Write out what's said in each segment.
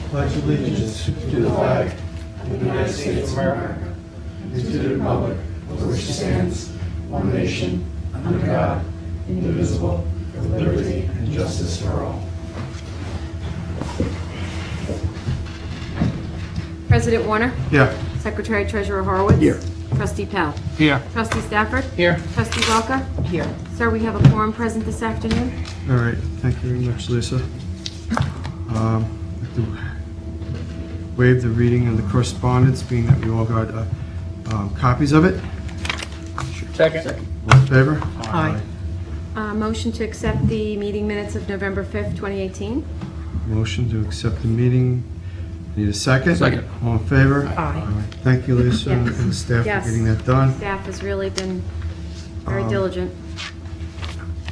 Pledge allegiance to the flag of the United States of America and to the republic for which it stands, one nation, under God, indivisible, with liberty and justice for all. President Warner? Yeah. Secretary Treasurer Horowitz? Here. Trustee Pell? Here. Trustee Stafford? Here. Trustee Welker? Here. Sir, we have a quorum present this afternoon. All right, thank you very much, Lisa. I'd like to waive the reading of the correspondence, being that we all got copies of it. Second. All in favor? Aye. Motion to accept the meeting minutes of November 5th, 2018. Motion to accept the meeting. Need a second? Second. All in favor? Aye. All right. Thank you, Lisa, and Yes. the staff for Yes. getting that done. Staff has really been very diligent.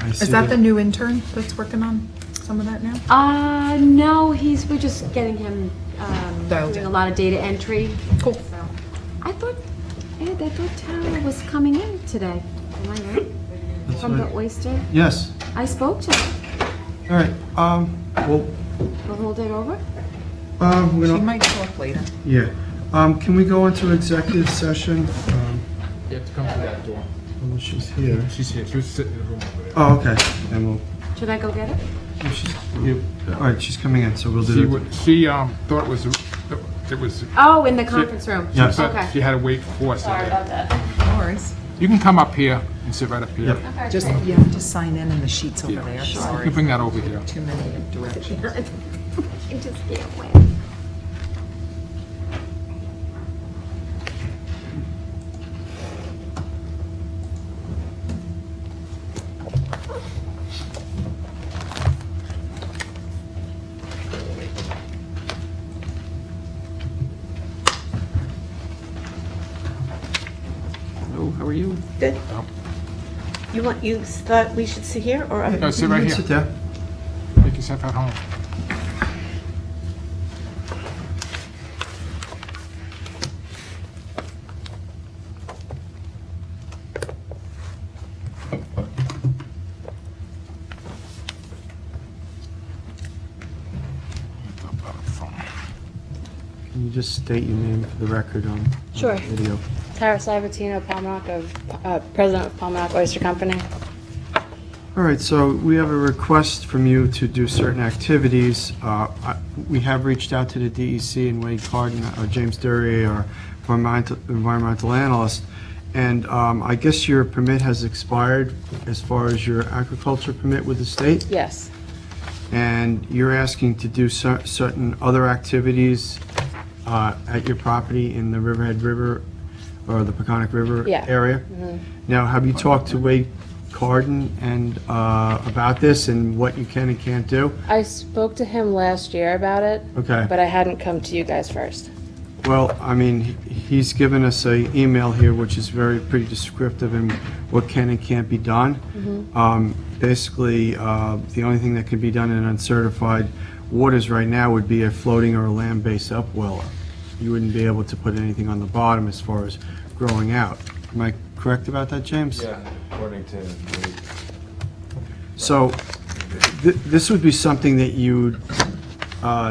I see Is that the new intern that's working on some of that now? No, we're just getting him Dialed doing in. a lot of data entry. Cool. So, I thought Tara was coming in today. Am I right? That's From the right. oyster? Yes. I spoke to her. All right, well, We'll hold it over. we She don't, might show up later. yeah. Can we go into executive session? You have to come through that door. Well, she's here. She's here. She was sitting in the room over there. Oh, okay, then we'll, Should I go get her? all right, she's coming in, so we'll She do it. she thought it was. Oh, in the conference room. Yeah. She said Okay. she had to wait for us. Sorry about that. No worries. You can come up here and sit right up here. Yep. Just, you have to sign in the sheets over Yeah. there. You Sorry. can bring that over here. Too many directions. I just can't win. Hello, how are you? Good. Oh. You thought we should sit here or up? No, sit right You here. can Sit there. Make yourself at home. Can you just state your name for the record on Sure. video? Tara Sabatino, Palmrock President of Palmrock Oyster Company. All right, so we have a request from you to do certain activities. We have reached out to the DEC and Wade Carden, or James Dury, our environmental analyst, and I guess your permit has expired as far as your agriculture permit with the state, Yes. and you're asking to do certain other activities at your property in the Riverhead River, or the Peconic River Yeah. area? Now, have you talked to Wade Carden and about this and what you can and can't do? I spoke to him last year about it, Okay. but I hadn't come to you guys first. Well, I mean, he's given us a email here which is pretty descriptive in what can and can't be done. Basically, the only thing that can be done in uncertified waters right now would be a floating or a land-based upweller. You wouldn't be able to put anything on the bottom as far as growing out. Am I correct about that, James? Yeah, according to Wade. So, this would be something that you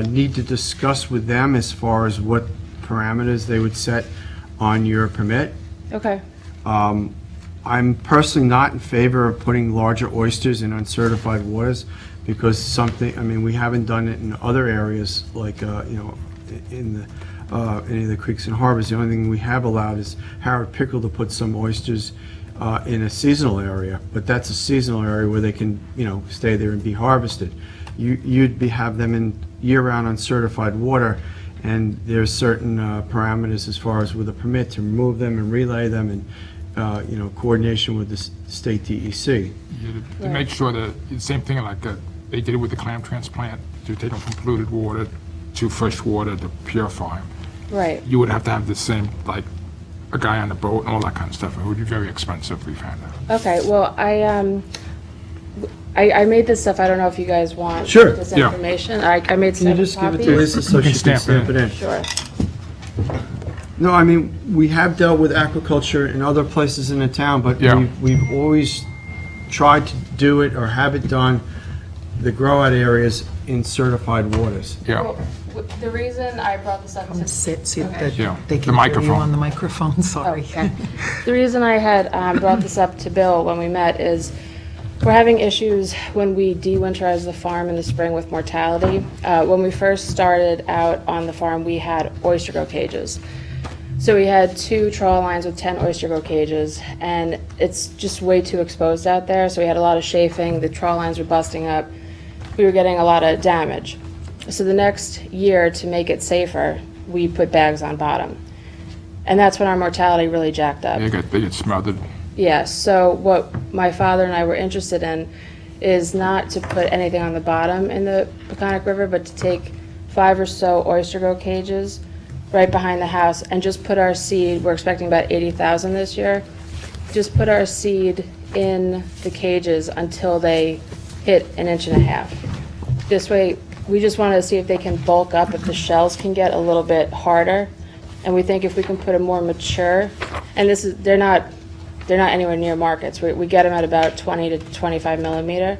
need to discuss with them as far as what parameters they would set on your permit. Okay. I'm personally not in favor of putting larger oysters in uncertified waters because we haven't done it in other areas like, in any of the creeks and harbors. The only thing we have allowed is Howard Pickle to put some oysters in a seasonal area, but that's a seasonal area where they can, stay there and be harvested. You'd have them in year-round uncertified water, and there's certain parameters as far as with a permit to remove them and relay them, and coordination with the state DEC. To make sure that, the same thing like they did it with the clam transplant, to take them from polluted water to fresh water to purify them. Right. You would have to have the same, like, a guy on the boat and all that kind of stuff. It would be very expensive, we found out. Okay, well, I made this stuff. I don't know if you guys want Sure. this Yeah. information. I made Can you 7 just give it copies. to Lisa so You can she can stamp stamp it in? Sure. No, I mean, we have dealt with aquaculture in other places in the town, but Yeah. we've always tried to do it or have it done, the grow-out areas in certified waters. Yeah, The reason I brought this up Come sit, see if Yeah, they the can hear you microphone. on the microphone, sorry. The reason I had brought this up to Bill when we met is we're having issues when we de-winterize the farm in the spring with mortality. When we first started out on the farm, we had oyster grow cages. So we had 2 trawl lines with 10 oyster grow cages, and it's just way too exposed out there. So we had a lot of chafing, the trawl lines were busting up, we were getting a lot of damage. So the next year, to make it safer, we put bags on bottom. And that's when our mortality really jacked up. they get smothered. Yeah, so what my father and I were interested in is not to put anything on the bottom in the Peconic River, but to take 5 or so oyster grow cages right behind the house and just put our seed, we're expecting about 80,000 this year, just put our seed in the cages until they hit 1.5 inches. This way, we just wanted to see if they can bulk up, if the shells can get a little bit harder. And we think if we can put a more mature, and this is, they're not anywhere near markets. We get them at about 20 to 25 millimeter.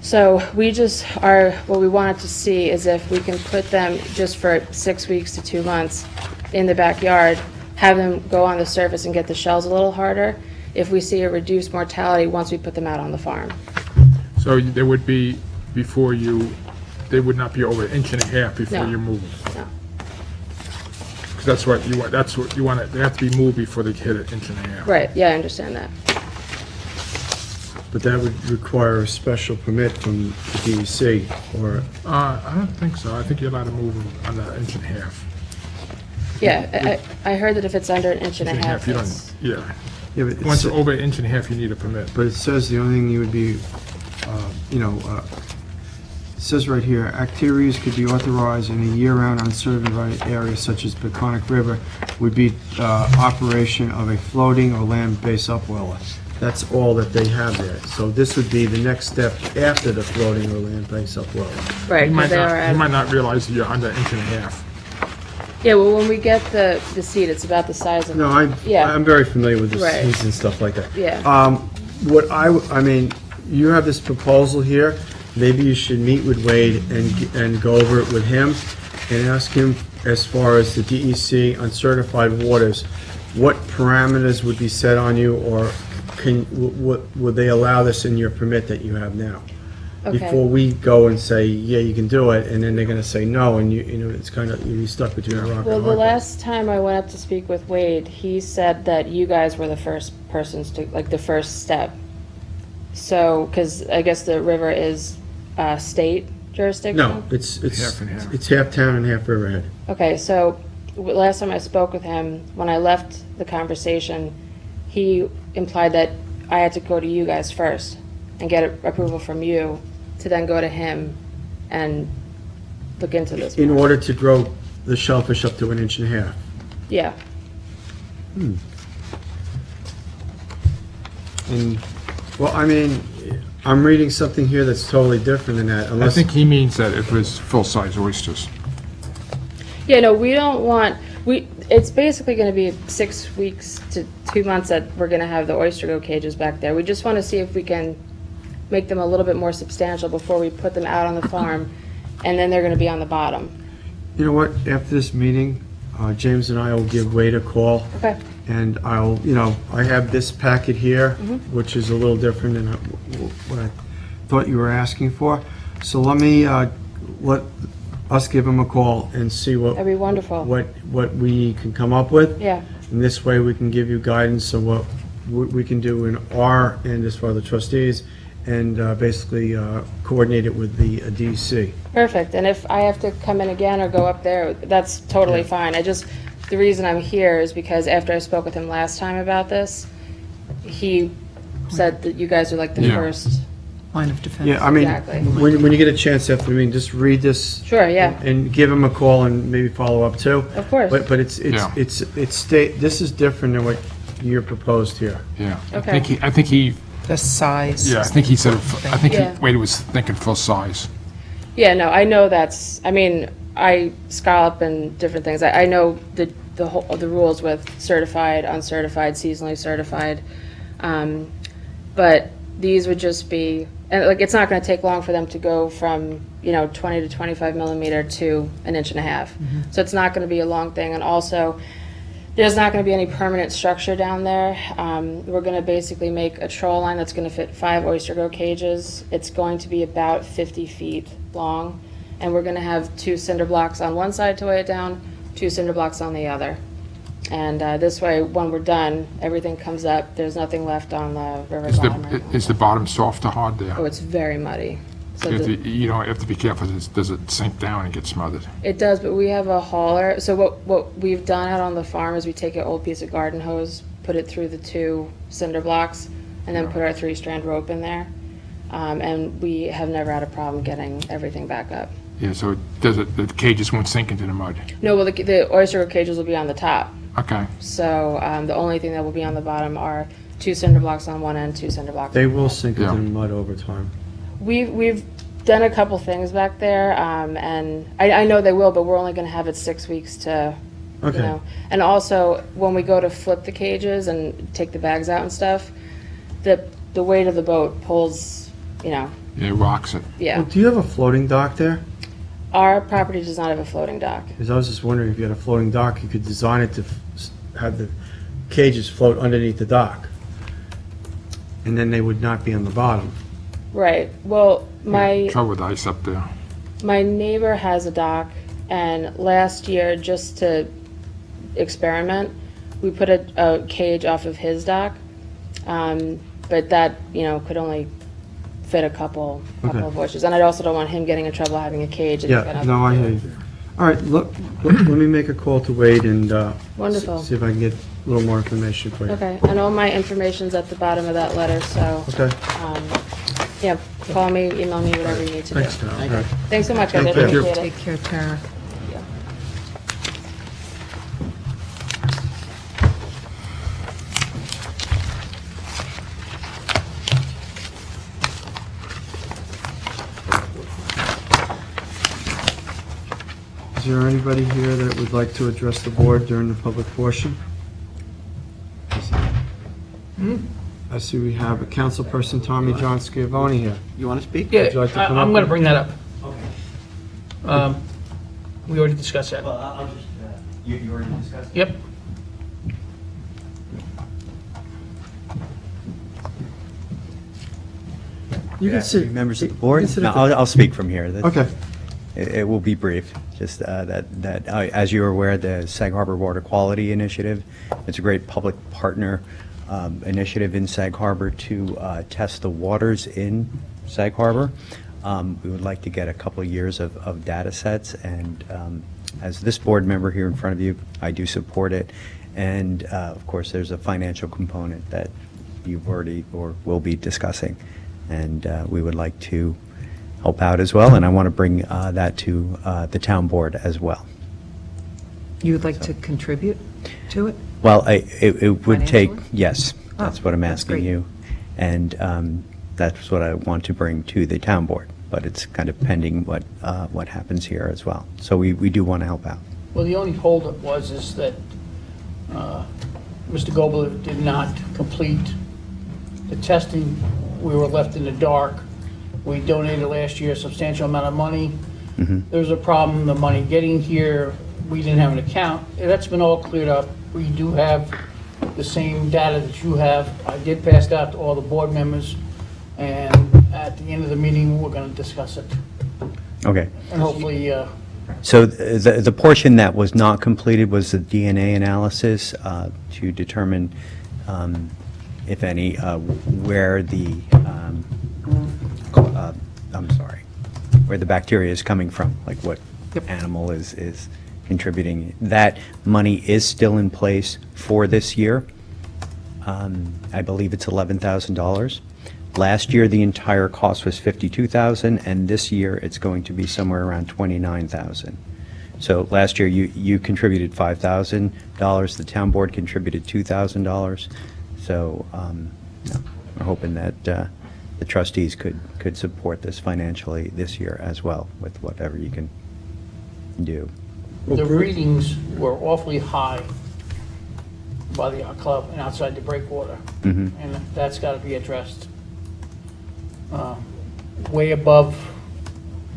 So we just are, what we wanted to see is if we can put them just for 6 weeks to 2 months in the backyard, have them go on the surface and get the shells a little harder, if we see a reduced mortality once we put them out on the farm. So they would be, before you, they would not be over 1.5 inches before No. you move them. No. Because that's what you want, they have to be moved before they hit 1.5 inches. Right, yeah, I understand that. But that would require a special permit from the DEC, or, I don't think so. I think you're allowed to move them under 1.5 inches. Yeah, I heard that if it's under 1.5 inches, 1.5, you it's, don't, yeah. yeah, but Once it's, you're over 1.5 inches, you need a permit. but it says the only thing you would be, it says right here, activities could be authorized in a year-round uncertified area such as Peconic River would be operation of a floating or land-based upweller. That's all that they have there. So this would be the next step after the floating or land-based upweller. right, You 'cause might they are not, at. you might not realize that you're under 1.5 inches. Yeah, well, when we get the seed, it's about the size of. No, Yeah. I'm very familiar with the Right. seeds and stuff like that. Yeah. What I mean, you have this proposal here, maybe you should meet with Wade and go over it with him and ask him, as far as the DEC uncertified waters, what parameters would be set on you, or would they allow this in your permit that you have now? Okay. Before we go and say, yeah, you can do it, and then they're gonna say no, and you know, it's kind of, you're stuck between a rock and a Well, hard the place. last time I went up to speak with Wade, he said that you guys were the first persons to, like, the first step. So, because I guess the river is state jurisdiction? No, it's Half and half. it's half town and half Riverhead. Okay, so last time I spoke with him, when I left the conversation, he implied that I had to go to you guys first and get approval from you to then go to him and look into this. In more. order to grow the shellfish up to 1.5 inches. Yeah, And, well, I mean, I'm reading something here that's totally different than that, I unless, think he means that it was full-size oysters. yeah, no, we don't want, it's basically gonna be 6 weeks to 2 months that we're gonna have the oyster go cages back there. We just wanna see if we can make them a little bit more substantial before we put them out on the farm, and then they're gonna be on the bottom. you know what, after this meeting, James and I will give Wade a call, Okay, and I'll, I have this packet here, Mm-hmm. which is a little different than what I thought you were asking for. So let me, let us give him a call and see that'd be wonderful. what we can come up with. Yeah, And this way, we can give you guidance on what we can do in our end as far as the trustees, and basically coordinate it with the DEC. perfect. And if I have to come in again or go up there, that's totally fine. The reason I'm here is because after I spoke with him last time about this, he said that you guys are like the Yeah. first. Line of defense. Yeah, I mean, Exactly. when you get a chance after the meeting, just read this. Sure, yeah. And give him a call and maybe follow up too. Of course. But it's Yeah. this is different than what you're proposed here. Yeah. Okay. I think he, The size. yeah, I think he said, I think Yeah. Wade was thinking full-size. Yeah, no, I know I scallop and different things. I know the rules with certified, uncertified, seasonally certified. But these would just be, and like, it's not gonna take long for them to go from 20 to 25 millimeter to an inch and a half. So it's not going to be a long thing. And also, there's not going to be any permanent structure down there. We're going to basically make a troll line that's going to fit 5 oyster go cages. It's going to be about 50 feet long, and we're going to have 2 cinder blocks on one side to weigh it down, 2 cinder blocks on the other. And this way, when we're done, everything comes up. There's nothing left on the river Is bottom. is the bottom soft or hard there? Oh, it's very muddy. So You have the- to, you know, you have to be careful, does it sink down and get smothered? It does, but we have a hauler. So what we've done out on the farm is we take an old piece of garden hose, put it through the 2 cinder blocks, and then put our 3-strand rope in there. And we have never had a problem getting everything back up. Yeah, so the cages won't sink into the mud? No, well, the oyster cages will be on the top. Okay. So the only thing that will be on the bottom are 2 cinder blocks on one end, 2 cinder blocks. They will sink into Yeah. the mud over time. We've done a couple things back there, and I know they will, but we're only going to have it 6 weeks to, Okay. you know. And also, when we go to flip the cages and take the bags out and stuff, the weight of the boat pulls, you know, Yeah, it rocks it. yeah. Well, do you have a floating dock there? Our property does not have a floating dock. Because I was just wondering if you had a floating dock, you could design it to have the cages float underneath the dock. And then they would not be on the bottom. Right. Well, my Trouble with ice up there. my neighbor has a dock, and last year, just to experiment, we put a cage off of his dock. But that, you know, could only fit a couple Okay. of oysters. And I also don't want him getting in trouble having a cage. And he's Yeah, gonna- no, I hear you. All right, look, let me make a call to Wade and Wonderful. see if I can get a little more information for you. Okay, and all my information's at the bottom of that letter, so, Okay, yeah, call me, email me, whatever you need to do. thanks, Tara. All right. Thanks so much, guys, I Thank you. appreciate it. Take care, Tara. Is there anybody here that would like to address the board during the public portion? I see we have a councilperson, Tommy John Schiavone here. You want to speak? Yeah, Would you like to come I'm up? going to bring that up. We already discussed that. Well, I'll just, you already discussed it? Yep. You can sit. Members of the you board? can sit No, at the- I'll speak from here. That's- Okay, It will be brief, just as you're aware, the Sag Harbor Water Quality Initiative, it's a great public partner initiative in Sag Harbor to test the waters in Sag Harbor. We would like to get a couple of years of data sets, and as this board member here in front of you, I do support it. And of course, there's a financial component that you've already or will be discussing, and we would like to help out as well, and I want to bring that to the town board as well. You would like to contribute to it? Well, it would take, Financially? yes, that's what I'm that's asking great. you. And that's what I want to bring to the town board, but it's kind of pending what happens here as well. So we do want to help out. Well, the only holdup is that Mr. Gobler did not complete the testing. We were left in the dark. We donated last year a substantial amount of money. There was a problem, the money getting here, we didn't have an account. That's been all cleared up. We do have the same data that you have. I did pass it out to all the board members, and at the end of the meeting, we're going to discuss it. Okay. And hopefully, So the portion that was not completed was the DNA analysis to determine, if any, where the, where the bacteria is coming from, like what animal is contributing. That money is still in place for this year. I believe it's $11,000. Last year, the entire cost was $52,000, and this year, it's going to be somewhere around $29,000. So last year, you contributed $5,000, the town board contributed $2,000. So we're hoping that the trustees could support this financially this year as well, with whatever you can do. the readings were awfully high by the yacht club and outside the breakwater. And that's got to be addressed. Way above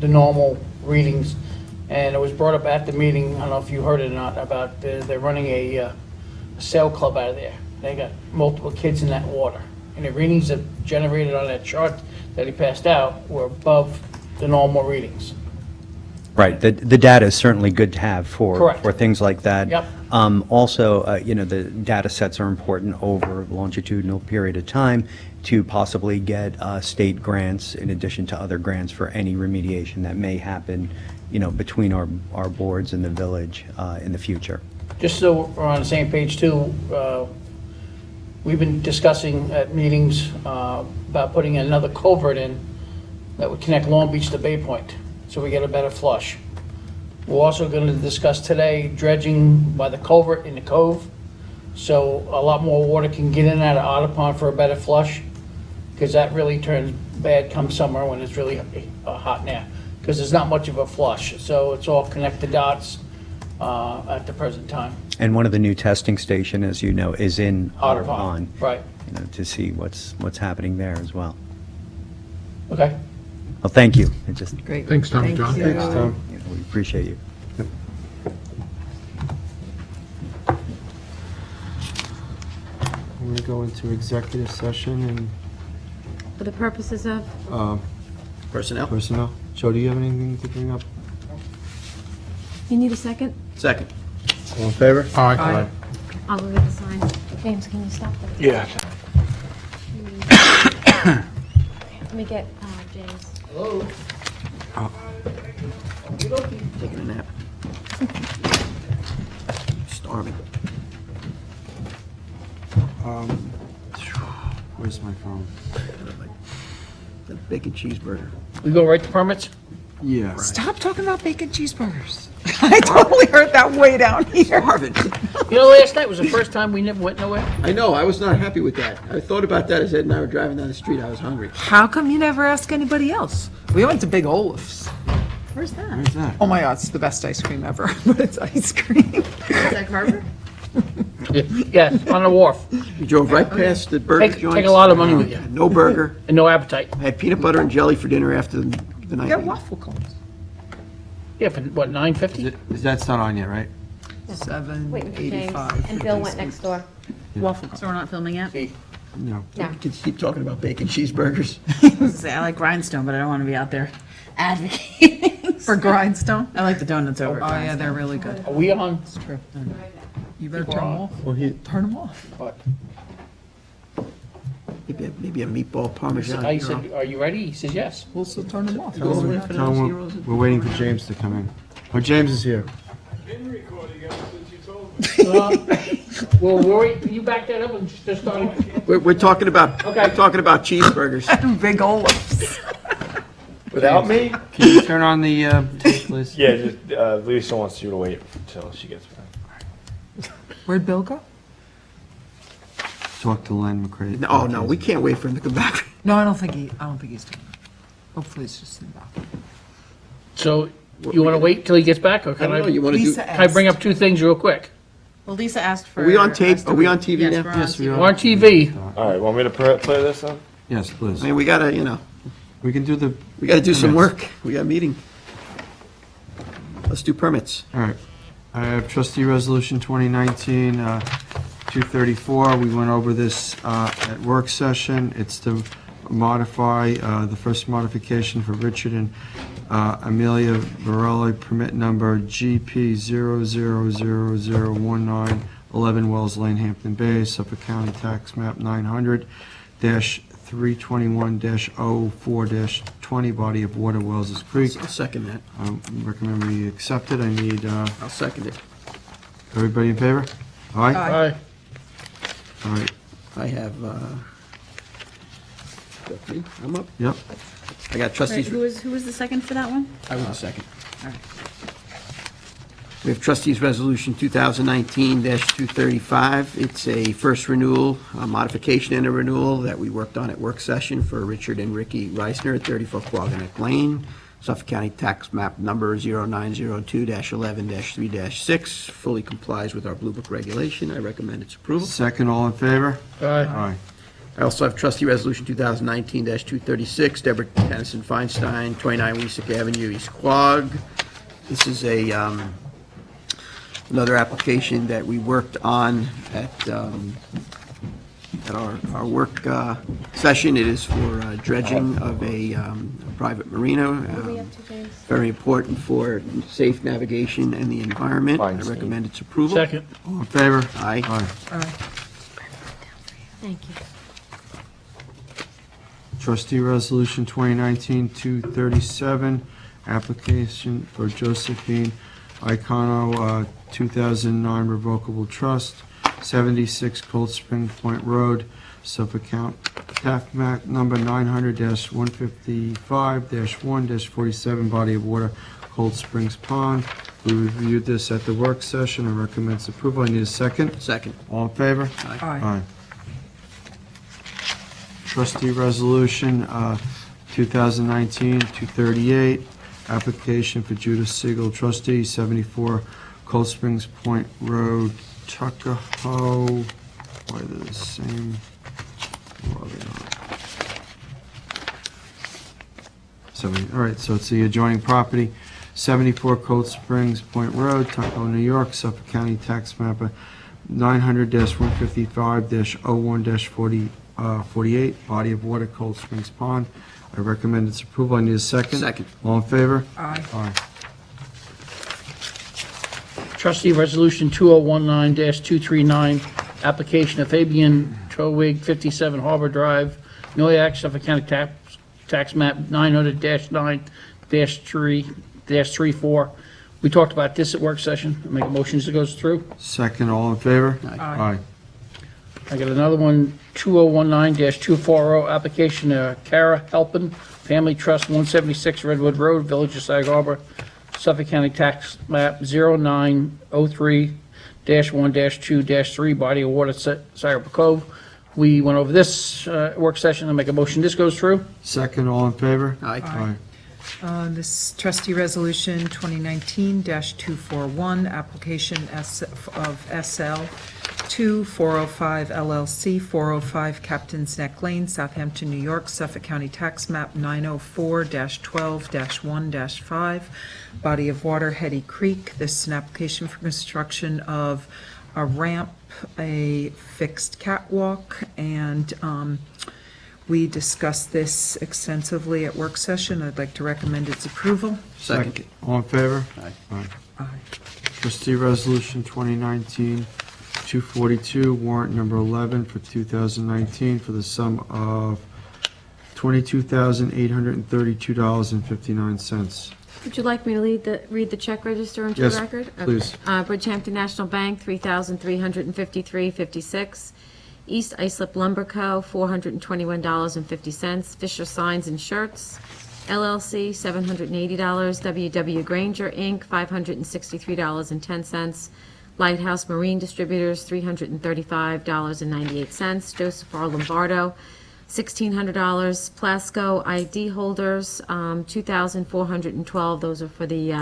the normal readings. And it was brought up at the meeting, I don't know if you heard it or not, about they're running a sail club out of there. They got multiple kids in that water. And the readings that generated on that chart that he passed out were above the normal readings. Right, the data is certainly good to have for Correct. things like that. Yep. Also, the data sets are important over a longitudinal period of time to possibly get state grants in addition to other grants for any remediation that may happen, between our boards and the village in the future. Just so we're on the same page too, we've been discussing at meetings about putting another culvert in that would connect Long Beach to Bay Point, so we get a better flush. We're also going to discuss today dredging by the culvert in the cove, so a lot more water can get in and out of Otter Pond for a better flush, because that really turns bad come summer when it's really hot now, because there's not much of a flush. So it's all connect the dots at the present time. And one of the new testing station, as you know, is in Otter Otter Pond, Pond, right. to see what's happening there as well. Okay. Well, thank you. It just, Great. Thanks, Tom and John. you. Thanks, Tom. we appreciate you. We're going to go into executive session and For the purposes of, personnel. Joe, do you have anything to bring up? you need a second? Second. All in favor? Aye. I'll go get the sign. James, can you stop that? Yeah. Let me get James. Taking a nap. Starving. Where's my phone? The bacon cheeseburger. We go right to permits? Yeah. Stop talking about bacon cheeseburgers. I totally heard that way down here. Starving. You know, last night was the first time we never went nowhere. I know, I was not happy with that. I thought about that as Ed and I were driving down the street. I was hungry. How come you never ask anybody else? We went to Big Olaf's. Where's that? Where's that? Oh my God, it's the best ice cream ever, but it's ice cream. Is that Carver? Yeah, on the wharf. We drove right past the burger joints. Take a lot of money with you, No burger. and no appetite. I had peanut butter and jelly for dinner after the night. You got waffle cones. Yeah, for what, $9.50? That's not on yet, right? Waiting for James. $7.85. And Bill went next door. Waffle cones. So we're not filming yet? No. No. Kids keep talking about bacon cheeseburgers. I like Grindstone, but I don't want to be out there advocating. For Grindstone? I like the donuts over Oh, at yeah, Grindstone. they're really good. Are we on? It's true. You better turn People them are off. Well, he, Turn them off. What? Maybe a meatball parmesan. I said, are you ready? He says yes. We'll still turn them off. tell him we're waiting for James to come in. Oh, James is here. Well, Rory, can you back that up and just start? We're talking about, Okay. we're talking about cheeseburgers. Big Olaf's. Without me? Can you turn on the tape, please? Yeah, just, Lisa wants you to wait until she gets back. Where'd Bill go? Talk to Len McCray. Oh, no, we can't wait for him to come back. No, I don't think he's doing that. Hopefully it's just in the back. So, you want to wait till he gets back, or I can don't know, you I, want to do, Lisa can I bring up two things real quick? Well, Lisa asked for. are we on tape? us to Are we wait. on TV Yes, now? we're on Yes, we TV. are. We're on TV. All right, want me to play this then? Yes, please. I mean, we gotta, We can do the, we gotta do some Permits. work. We got a meeting. Let's do permits. all right. I have trustee resolution 2019, 234. We went over this at work session. It's to modify, the first modification for Richard and Amelia Varela, permit number GP 000019, 11 Wells Lane, Hampton Bays, Suffolk County Tax Map 900-321-04-20, body of water, Wells's Creek. I'll second that. Recommend we accept it. I need, I'll second it. everybody in favor? Aye? Aye. All right, I have, I'm up. yep. I got Right, trustees. who was the second for that one? I was the second. All right. We have trustees resolution 2019-235. It's a first renewal, a modification and a renewal that we worked on at work session for Richard and Ricky Reisner at 34 Quaganic Lane, Suffolk County Tax Map Number 0902-11-3-6, fully complies with our Blue Book regulation. I recommend its approval. Second, all in favor? Aye. Aye. I also have trustee resolution 2019-236, Deborah Tennyson Feinstein, 29 Weesick Avenue, East Quogue. This is another application that we worked on at our work session. It is for dredging of a private marina. Very important for safe navigation and the environment. I recommend its approval. Second. All in favor? Aye. Thank you. Trustee Resolution 2019-237, application for Josephine Icono, 2009 Revocable Trust, 76 Cold Spring Point Road, Suffolk County, tax map number 900-155-1-47, body of water, Cold Springs Pond. We reviewed this at the work session. I recommend its approval. I need a second. Second. All in favor? Aye. Trustee Resolution 2019-238, application for Judith Siegel, trustee, 74 Cold Springs Point Road, Tuckahoe. Why are they the same? Well, they aren't. 70, all right, so it's the adjoining property, 74 Cold Springs Point Road, Tuckahoe, New York, Suffolk County Tax Map 900-155-01-48, body of water, Cold Springs Pond. I recommend its approval. I need a second. Second. All in favor? Aye. Aye. Trustee Resolution 2019-239, application of Fabian Trowig, 57 Harbor Drive, Noyak, Suffolk County Tax Map 900-9-3-34. We talked about this at work session. I make a motion as it goes through. Second, all in favor? Aye. I got another one, 2019-240, application Kara Helpin, Family Trust, 176 Redwood Road, Village of Sag Harbor, Suffolk County Tax Map 0903-1-2-3, body of water, Sag Cove. We went over this work session. I make a motion this goes through. Second, all in favor? Aye. This trustee resolution 2019-241, application of SL 2405 LLC, 405 Captain's Neck Lane, Southampton, New York, Suffolk County Tax Map 904-12-1-5, body of water, Hetty Creek. This is an application for construction of a ramp, a fixed catwalk, and we discussed this extensively at work session. I'd like to recommend its approval. Second. All in favor? Aye. Aye. Trustee Resolution 2019-242, warrant number 11 for 2019 for the sum of $22,832.59. Would you like me to read the check register into Yes, the record? Okay. please. Bridgehampton National Bank, $3,353.56. East Islip Lumber Co., $421.50. Fisher Signs and Shirts, LLC, $780. WW Granger, Inc., $563.10. Lighthouse Marine Distributors, $335.98. Joseph R. Lombardo, $1,600. Plasco ID Holders, $2,412. Those are for the,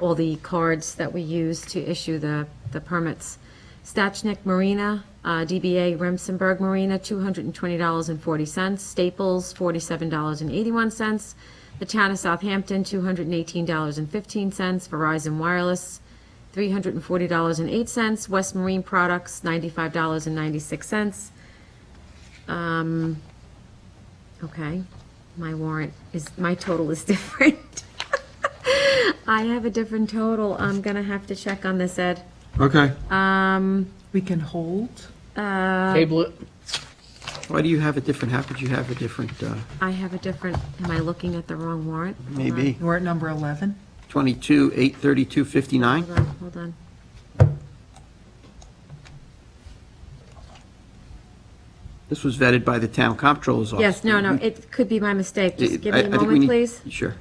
all the cards that we use to issue the permits. Stachnik Marina, DBA Remsenburg Marina, $220.40. Staples, $47.81. The Town of Southampton, $218.15. Verizon Wireless, $340.08. West Marine Products, $95.96. Okay, my total is different. I have a different total. I'm gonna have to check on this, Ed. Okay. We can hold. Table it. Why do you have a different, how could you have a different, I have a different, am I looking at the wrong warrant? maybe, Warrant number 11. 22-832-59? Hold on. This was vetted by the town comptroller's office. Yes, no, it could be my mistake. Just give me I a think we moment, need- please. Sure.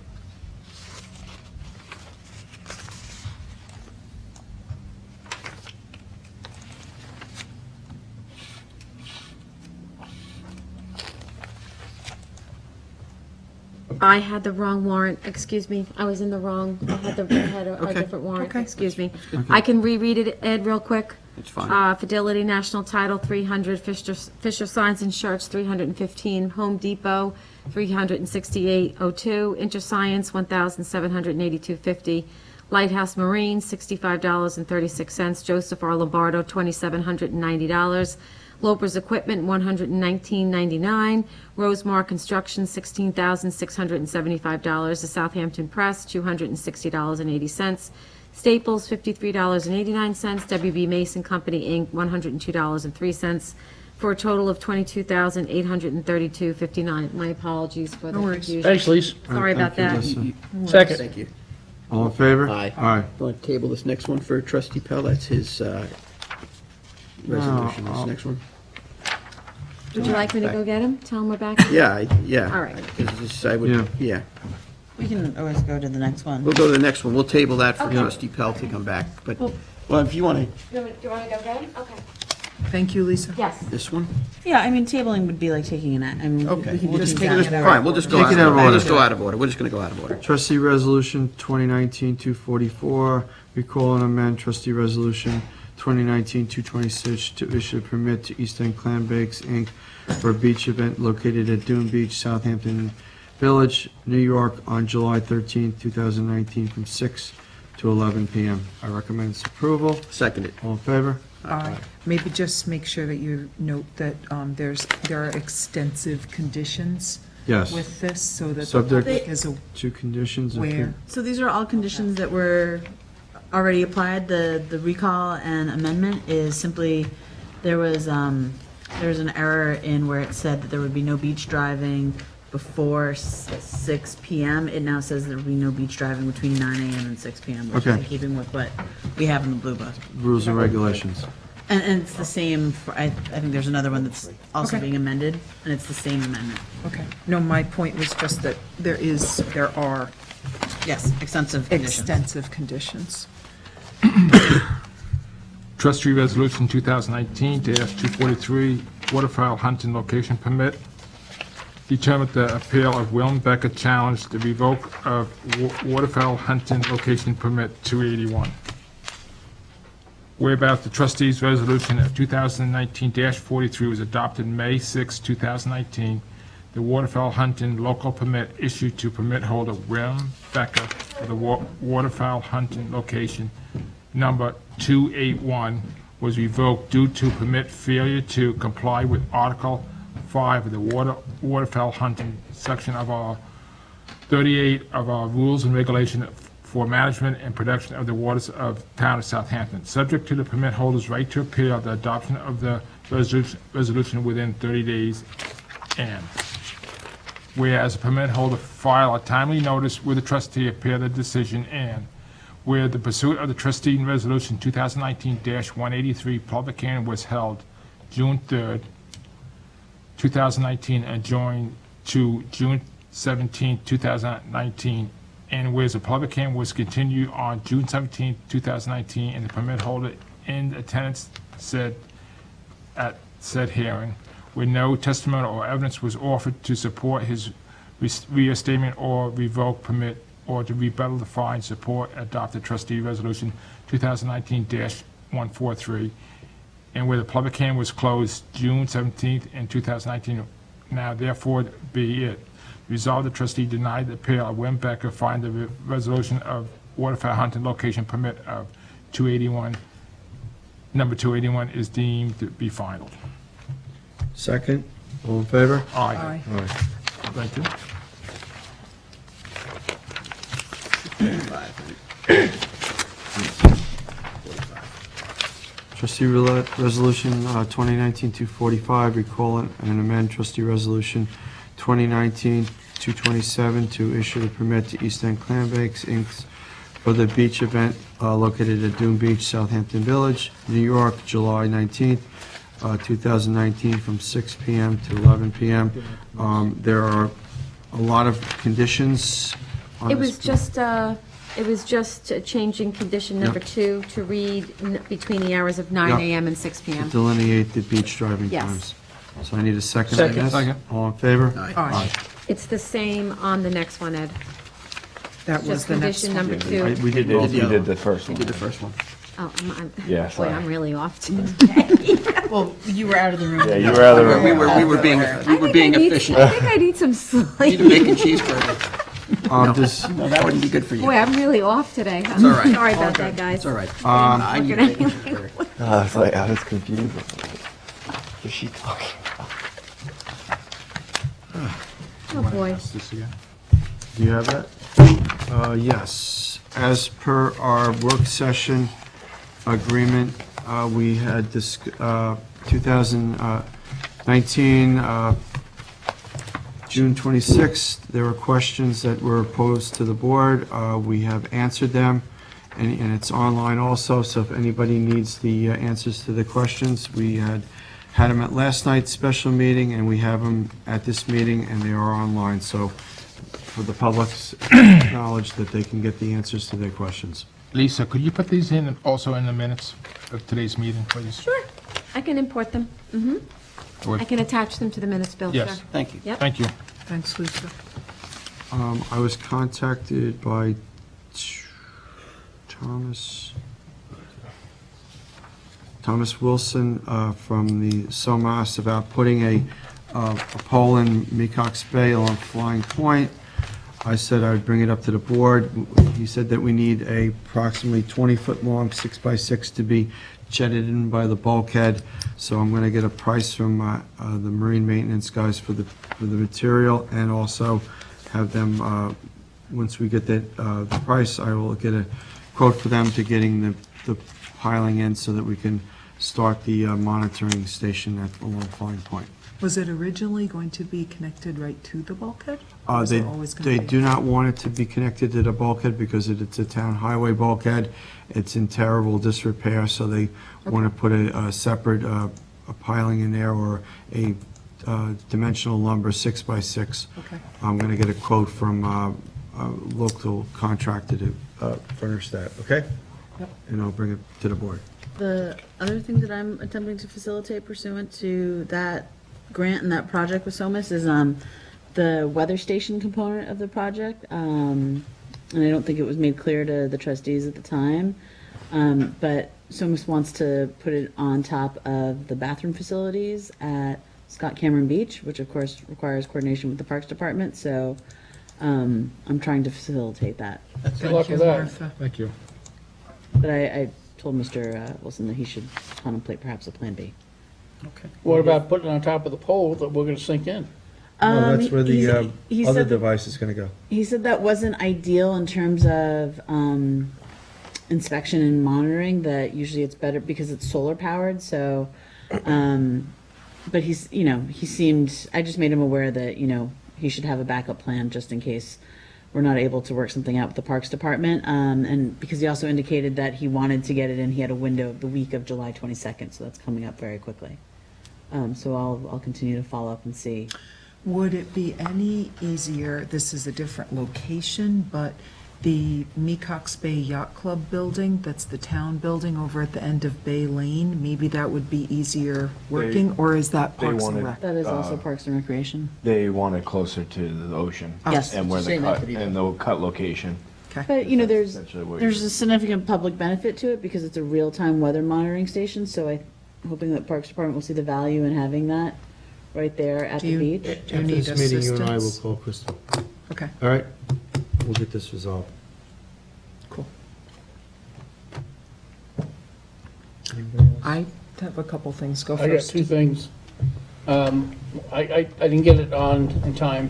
I had the wrong warrant, excuse me, I was in the wrong, I had a Okay. different warrant, Okay. excuse me. I can reread it, Ed, real quick. It's fine. Fidelity National Title, 300, Fisher Signs and Shirts, 315, Home Depot, 368.02, InterScience, 1,782.50, Lighthouse Marine, $65.36, Joseph R. Lombardo, $2,790, Loper's Equipment, $119.99, Rosemar Construction, $16,675, the Southampton Press, $260.80, Staples, $53.89, WB Mason Company, Inc., $102.03, for a total of $22,832.59. My apologies for the confusion. Thanks, Lise. Sorry about that. Second. Thank you. All in favor? Aye. Aye. Want to table this next one for trustee Pell? That's his resolution, this I'll- next one. Would you like me to go get him? Tell him we're back? Yeah, yeah. All right. 'Cause this- I would, yeah. We can always go to the next one. We'll go to the next one. We'll table that for Okay. trustee Pell to come back. But, well, if you want to, Do you want to go get him? Okay. Thank you, Lisa. Yes. this one? Yeah, I mean, tabling would be like taking an, I mean. Okay. we can We'll do just, that. fine, we'll just go Take out it of out of order. We'll order. just go out of order. We're just going to go out of order. Trustee Resolution 2019-244, recall and amend Trustee Resolution 2019-226 to issue a permit to East End Clam Bakes, Inc. for a beach event located at Dune Beach, Southampton Village, New York, on July 13, 2019, from 6 to 11 p.m. I recommend its approval. Second it. All in favor? Maybe just make sure that you note that there are extensive conditions Yes. with this, so that the Subject- public is Two conditions. aware. So these are all conditions that were already applied. The recall and amendment is simply, there was an error in where it said that there would be no beach driving before 6 p.m. It now says there will be no beach driving between 9 a.m. and 6 p.m., which is Okay. in keeping with what we have in the Blue Book. Rules and regulations. And it's the same, I think there's another one that's also Okay. being amended, and it's the same amendment. Okay. No, my point was just that there are Yes, extensive conditions. extensive conditions. Trustee Resolution 2019-243, waterfowl hunting location permit. Determined the appeal of William Becker challenge the revoke of waterfowl hunting location permit 281. Whereas the trustees' resolution of 2019-43 was adopted May 6, 2019, the waterfowl hunting local permit issued to permit holder William Becker for the waterfowl hunting location number 281 was revoked due to permit failure to comply with Article 5 of the waterfowl hunting section of our 38 of our rules and regulation for management and protection of the waters of town of Southampton, subject to the permit holder's right to appeal the adoption of the resolution within 30 days, and whereas the permit holder file a timely notice with the trustee appeal the decision, and where the pursuit of the trustee in resolution 2019-183 public hearing was held June 3rd, 2019, and adjourned to June 17, 2019, and whereas the public hearing was continued on June 17, 2019, and the permit holder in attendance said at said hearing, where no testimony or evidence was offered to support his reinstatement or revoke permit or to rebuttal the fine, support, adopt the trustee resolution 2019-143, and where the public hearing was closed June 17th in 2019, now therefore be it resolved the trustee denied the appeal of Wim Becker, find the resolution of waterfowl hunting location permit of 281, number 281 is deemed to be final. Second. All in favor? Aye. Aye. Aye. Thank you. Trustee Resolution 2019-245, recall and amend Trustee Resolution 2019-227 to issue the permit to East End Clam Bakes, Inc. for the beach event located at Dune Beach, Southampton Village, New York, July 19th, 2019, from 6 p.m. to 11 p.m. There are a lot of conditions on It this. was just changing condition number 2 to read between the hours of 9 Yep. a.m. and 6 p.m. Delineate the beach driving Yes. times. So I need a second on Second. this. Second. All in favor? Aye. It's the same on the next one, Ed. That was Just the next condition one. number two. We We did did, both. we did the first You one. did the first one. Oh, Yeah, boy, sorry. I'm really off today. Well, you were out of the room. Yeah, you were out of the room. We were being efficient. I think I need some Need a sleep. bacon cheeseburger. Does, No, that wouldn't be good for you. Boy, I'm really off today. all right. Sorry about that, guys. It's all right. I need a bacon cheeseburger. I was confused. What is she talking about? Oh, boy. This again? do you have that? Yes. As per our work session agreement, we had this, 2019, June 26th, there were questions that were posed to the board. We have answered them, and it's online also, so if anybody needs the answers to the questions, we had them at last night's special meeting, and we have them at this meeting, and they are online, so for the public's knowledge that they can get the answers to their questions. Lisa, could you put these in also in the minutes of today's meeting, please? Sure, I can import them. Or- I can attach them to the minutes, Bill, sure. Yes. Thank you. Yep. Thank you. Thanks, Lisa. I was contacted by Thomas Wilson from the SOMAS about putting a pole in Mecox Bay along Flying Point. I said I would bring it up to the board. He said that we need a approximately 20-foot long 6x6 to be jetted in by the bulkhead. So I'm going to get a price from the marine maintenance guys for the material, and also have them, once we get the price, I will get a quote for them to getting the piling in so that we can start the monitoring station along Flying Point. Was it originally going to be connected right to the bulkhead? Or was They it always gonna they be- do not want it to be connected to the bulkhead because it's a town highway bulkhead. It's in terrible disrepair, so they want to put a separate a piling in there, or a dimensional lumber 6x6. Okay. I'm going to get a quote from a local contractor to furnish that, okay? Yep. And I'll bring it to the board. The other thing that I'm attempting to facilitate pursuant to that grant and that project with SOMAS is the weather station component of the project. And I don't think it was made clear to the trustees at the time. But SOMAS wants to put it on top of the bathroom facilities at Scott Cameron Beach, which of course requires coordination with the Parks Department. So I'm trying to facilitate that. Good luck Thank you, with that. Martha. Thank you. But I told Mr. Wilson that he should contemplate perhaps a plan B. Okay. What about putting it on top of the pole that we're gonna sink in? No, that's where the he other said that- device is going to go. He said that wasn't ideal in terms of inspection and monitoring, that usually it's better because it's solar powered, so, but he seemed, I just made him aware that, he should have a backup plan just in case we're not able to work something out with the Parks Department, and because he also indicated that he wanted to get it in, he had a window of the week of July 22nd, so that's coming up very quickly. So I'll continue to follow up and see. Would it be any easier, this is a different location, but the Mecox Bay Yacht Club building, that's the town building over at the end of Bay Lane, maybe that would be easier working, or is that they Parks and wanted- Rec? That is also Parks and Recreation. They want it closer to the ocean. Yes. And where the Same cut, entity. and the cut location. Okay. But, there's essentially what there's you're- a significant public benefit to it because it's a real-time weather monitoring station, so I'm hoping that Parks Department will see the value in having that right there at Do the you- beach. Do you need After this meeting, you and I will assistance? call Crystal. Okay, All right? We'll get this resolved. cool. I have a couple things, go I got first. two things. I didn't get it on in time,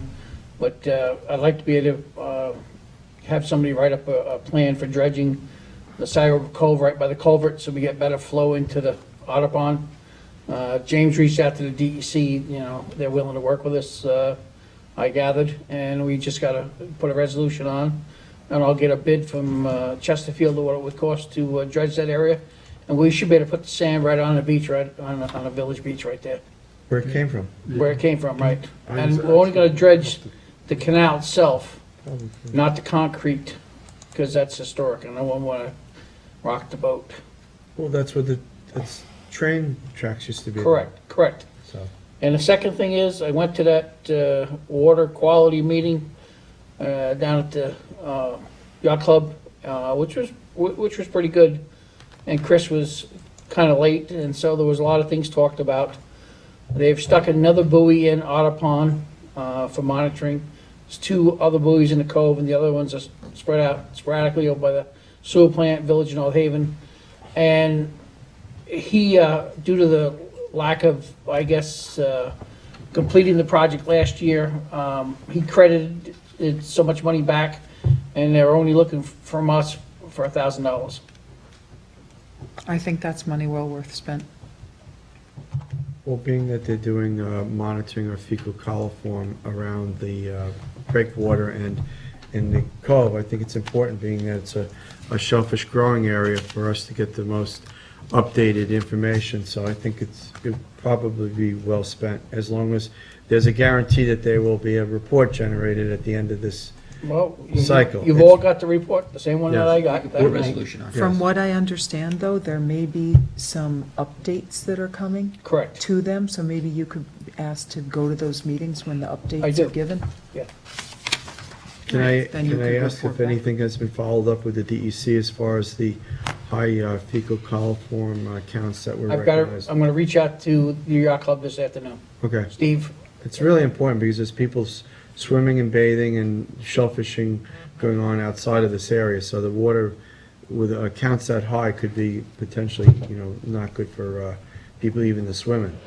but I'd like to be able to have somebody write up a plan for dredging the Sagre Cove right by the culvert, so we get better flow into the Audubon. James reached out to the DEC, they're willing to work with us, I gathered, and we just gotta put a resolution on. And I'll get a bid from Chesterfield of what it would cost to dredge that area. And we should be able to put the sand right on the beach, right on a village beach right there, Where it came from? where it came from, right? And we're only gonna dredge the canal itself, not the concrete, because that's historic, and I won't wanna rock the boat. Well, that's where that's train tracks used to be. Correct. So, And the second thing is, I went to that water quality meeting down at the yacht club, which was pretty good. And Chris was kind of late, and so there was a lot of things talked about. They've stuck another buoy in Otter Pond for monitoring. There's 2 other buoys in the cove, and the other ones are spread out sporadically over by the sewer plant, Village of North Haven. And he, due to the lack of, I guess, completing the project last year, he credited so much money back, and they're only looking from us for $1,000. I think that's money well worth spent. Well, being that they're doing monitoring of fecal coliform around the breakwater and in the cove, I think it's important, being that it's a shellfish growing area, for us to get the most updated information. So I think it'd probably be well spent, as long as there's a guarantee that there will be a report generated at the end of this Well, cycle. you've all got the report, the same one that Yes. I got. Put a resolution on it. From Yes. what I understand, though, there may be some updates that are coming Correct. to them, so maybe you could ask to go to those meetings when the I updates do. are given. Yeah. Can I, Then you can I could ask report if back. anything has been followed up with the DEC as far as the high fecal coliform counts that were I'm recognized? going to reach out to the yacht club this afternoon. Okay. Steve, It's really important, because there's people swimming and bathing and shellfishing going on outside of this area, so the water with counts that high could be potentially, not good for people even to swim in.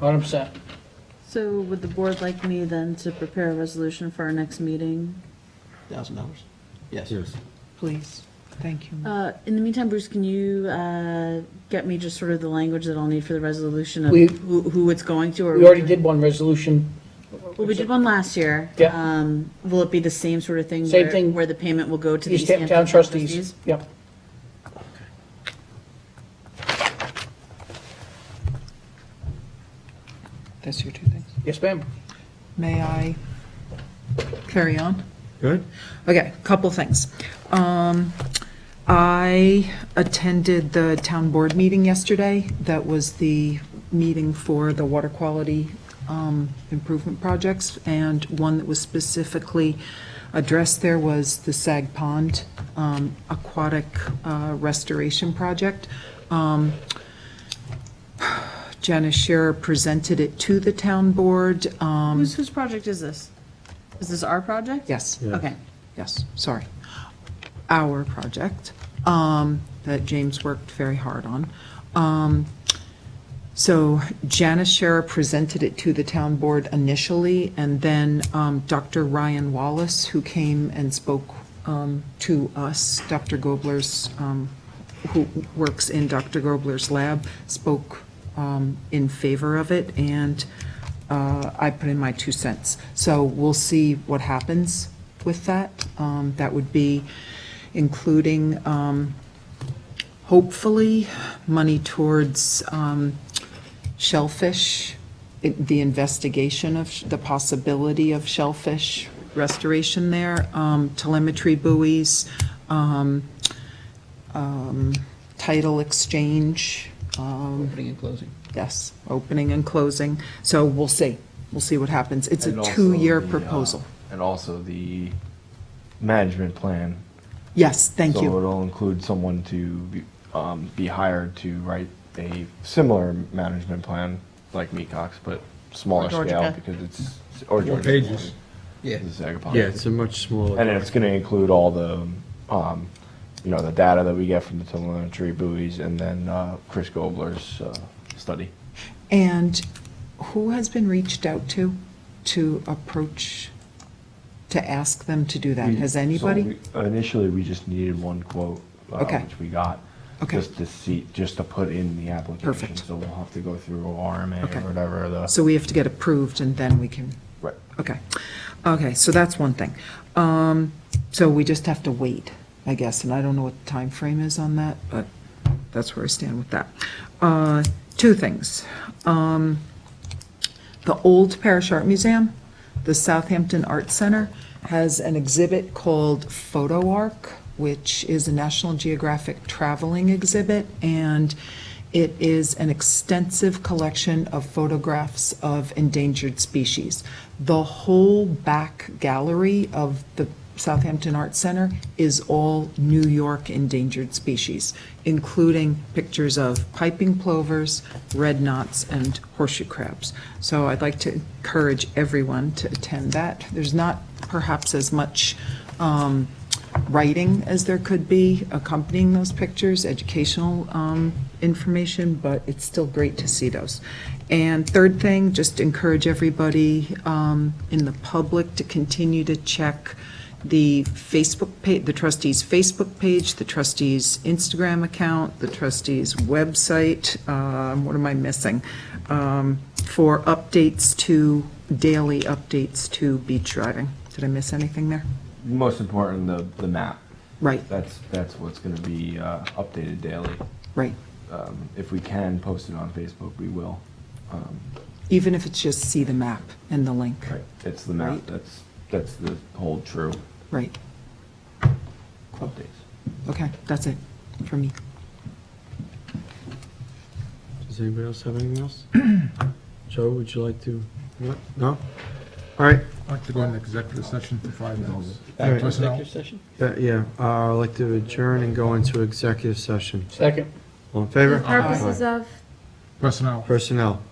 100%. So would the board like me then to prepare a resolution for our next meeting? $1,000? Yes. Please, thank you. In the meantime, Bruce, can you get me just sort of the language that I'll need for the resolution of We- who it's going to? Or We already did one resolution. Well, we did one last year. Yeah. Will it be the same sort of thing? Same where- thing. Where the payment will go to the East East Hampton Town trustees. Yep. That's your 2 things. Yes, ma'am. May I carry on? Good? Okay, couple things. I attended the town board meeting yesterday. That was the meeting for the water quality improvement projects, and one that was specifically addressed there was the Sag Pond aquatic restoration project. Janice Scherer presented it to the town board. Whose project is this? Is this our project? Yes. Yeah. Okay. Yes, sorry. Our project, that James worked very hard on. So Janice Scherer presented it to the town board initially, and then Dr. Ryan Wallace, who came and spoke to us, Dr. Gobler's, who works in Dr. Gobler's lab, spoke in favor of it, and I put in my 2 cents. So we'll see what happens with that. That would be including, hopefully, money towards shellfish, the investigation of the possibility of shellfish restoration there, telemetry buoys, title exchange. Opening and closing. Yes, opening and closing. So we'll see. We'll see what happens. It's a And also 2-year the, proposal. And also the management plan. Yes, thank So you. it'll include someone to be hired to write a similar management plan like Mecox, but smaller Georgia scale, Tech. because it's, or More Georgia. pages. Yeah. This is Agapon. Yeah, it's a much smaller. And it's gonna include all the, the data that we get from the telemetry buoys, and then Chris Gobler's study. And who has been reached out to approach, to ask them to do that? Has anybody? So initially, we just needed one quote, Okay. which we got. Okay. Just to put in the application. Perfect. So we'll have to go through RMA Okay. or whatever the. So we have to get approved, and then we can, Right. okay. Okay, so that's one thing. So we just have to wait, I guess, and I don't know what the time frame is on that, but that's where I stand with that. 2 things. The old Parish Art Museum, the Southampton Art Center, has an exhibit called Photo Arc, which is a National Geographic traveling exhibit, and It is an extensive collection of photographs of endangered species. The whole back gallery of the Southampton Arts Center is all New York endangered species, including pictures of piping plovers, red knots, and horseshoe crabs. So I'd like to encourage everyone to attend that. There's not perhaps as much writing as there could be accompanying those pictures, educational information, but it's still great to see those. And third thing, just encourage everybody in the public to continue to check the Facebook page, the trustees' Facebook page, the trustees' Instagram account, the trustees' website, what am I missing? For updates to, daily updates to beach driving. Did I miss anything there? Most important, the map. Right, That's what's going to be updated daily. right. If we can post it on Facebook, we will. Even if it's just see the map and the link. Right, it's the map, Right. that's the whole true Right, updates. okay, that's it for me. Does anybody else have anything else? Joe, would you like to? No? All right. I'd like to go into executive session for 5 minutes. All right. Personnel? session? Yeah, I'd like to adjourn and go into executive session. Second. All in favor? Purposes of? Personnel. Personnel.